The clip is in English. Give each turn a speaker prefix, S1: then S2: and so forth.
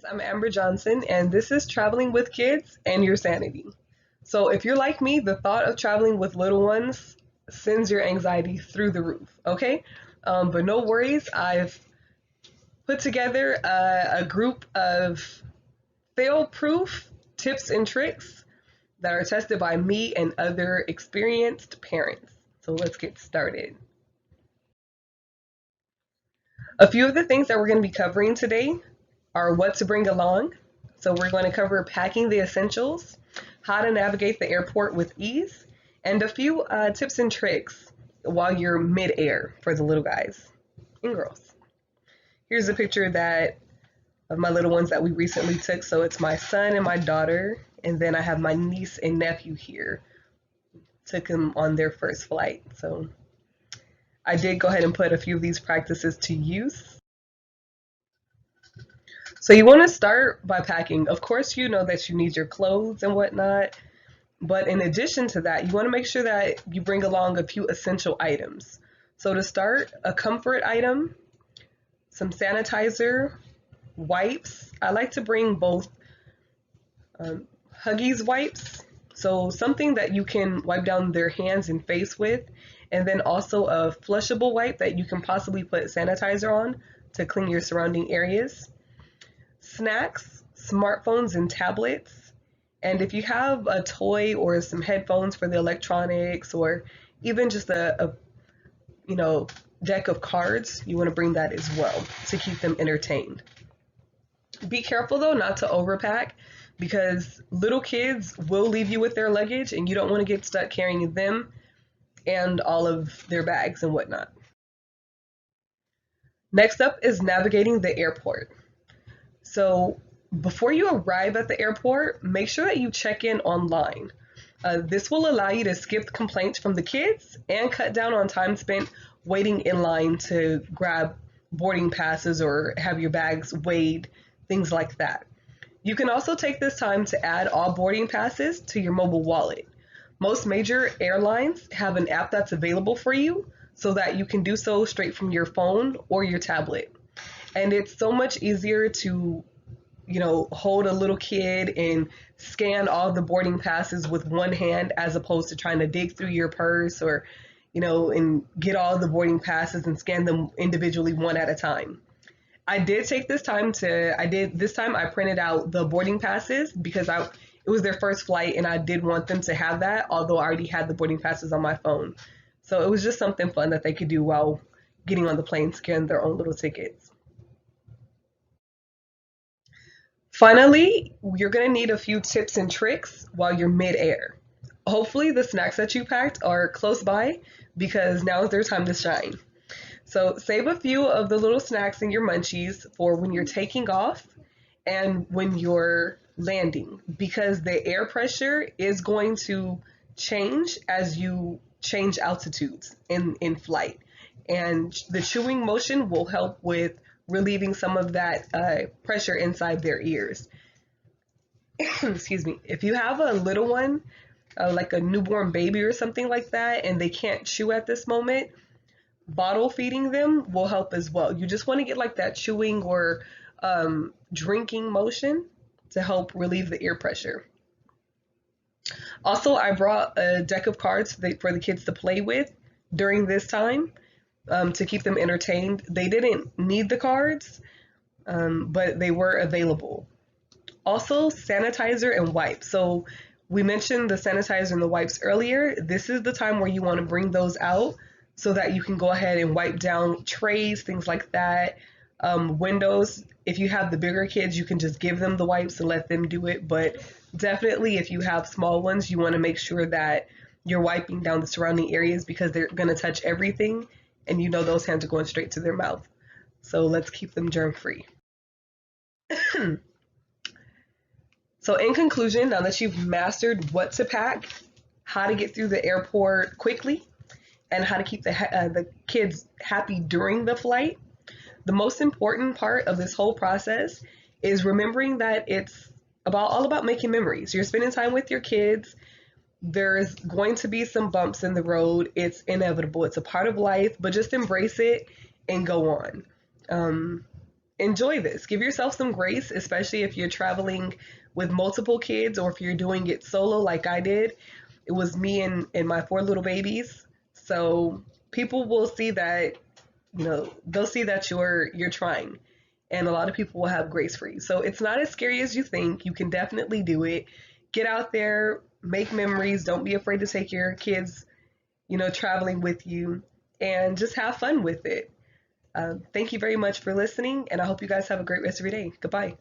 S1: I'm Amber Johnson, and this is Traveling with Kids and Your Sanity. So, if you're like me, the thought of traveling with little ones sends your anxiety through the roof, okay? But no worries, I've put together a group of fail proof tips and tricks that are tested by me and other experienced parents. So, let's get started. A few of the things that we're going to be covering today are what to bring along. So we're going to cover packing the essentials, how to navigate the airport with ease, and a few tips and tricks while you're mid-air for the little guys and girls. Here's a picture that of my little ones that we recently took. So it's my son and my daughter, and then I have my niece and nephew here. Took them on their first flight. So I did go ahead and put a few of these practices to use. So you want to start by packing. Of course, you know that you need your clothes and whatnot, but in addition to that, you want to make sure that you bring along a few essential items. So to start, a comfort item, some sanitizer, wipes. I like to bring both Huggies wipes, so something that you can wipe down their hands and face with, and then also a flushable wipe that you can possibly put sanitizer on to clean your surrounding areas. Snacks, smartphones, and tablets. And if you have a toy or some headphones for the electronics, or even just a deck of cards, you want to bring that as well to keep them entertained. Be careful though not to overpack because little kids will leave you with their luggage and you don't want to get stuck carrying them and all of their bags and whatnot. Next up is navigating the airport. So before you arrive at the airport, make sure that you check in online. This will allow you to skip complaints from the kids and cut down on time spent waiting in line to grab boarding passes or have your bags weighed, things like that. You can also take this time to add all boarding passes to your mobile wallet. Most major airlines have an app that's available for you so that you can do so straight from your phone or your tablet. And it's so much easier to hold a little kid and scan all the boarding passes with one hand as opposed to trying to dig through your purse or, and get all the boarding passes and scan them individually one at a time. I did take this time I printed out the boarding passes because it was their first flight and I did want them to have that, although I already had the boarding passes on my phone. So it was just something fun that they could do while getting on the plane, scan their own little tickets. Finally, you're going to need a few tips and tricks while you're mid-air. Hopefully the snacks that you packed are close by because now is their time to shine. So save a few of the little snacks in your munchies for when you're taking off and when you're landing because the air pressure is going to change as you change altitudes in flight. And the chewing motion will help with relieving some of that pressure inside their ears. Excuse me. If you have a little one, like a newborn baby or something like that, and they can't chew at this moment, bottle feeding them will help as well. You just want to get like that chewing or drinking motion to help relieve the ear pressure. Also, I brought a deck of cards for the kids to play with during this time to keep them entertained. They didn't need the cards, but they were available. Also, sanitizer and wipes. So we mentioned the sanitizer and the wipes earlier. This is the time where you want to bring those out so that you can go ahead and wipe down trays, things like that. Windows, if you have the bigger kids, you can just give them the wipes and let them do it. But definitely, if you have small ones, you want to make sure that you're wiping down the surrounding areas because they're going to touch everything and those hands are going straight to their mouth. So let's keep them germ free. So in conclusion, now that you've mastered what to pack, how to get through the airport quickly, and how to keep the kids happy during the flight, the most important part of this whole process is remembering that it's all about making memories. You're spending time with your kids. There's going to be some bumps in the road. It's inevitable. It's a part of life, but just embrace it and go on. enjoy this. Give yourself some grace, especially if you're traveling with multiple kids or if you're doing it solo like I did. It was me and my four little babies. So people will see that, they'll see that you're trying. And a lot of people will have grace for you. So it's not as scary as you think. You can definitely do it. Get out there, make memories. Don't be afraid to take your kids, traveling with you, and just have fun with it. Thank you very much for listening, and I hope you guys have a great rest of your day. Goodbye.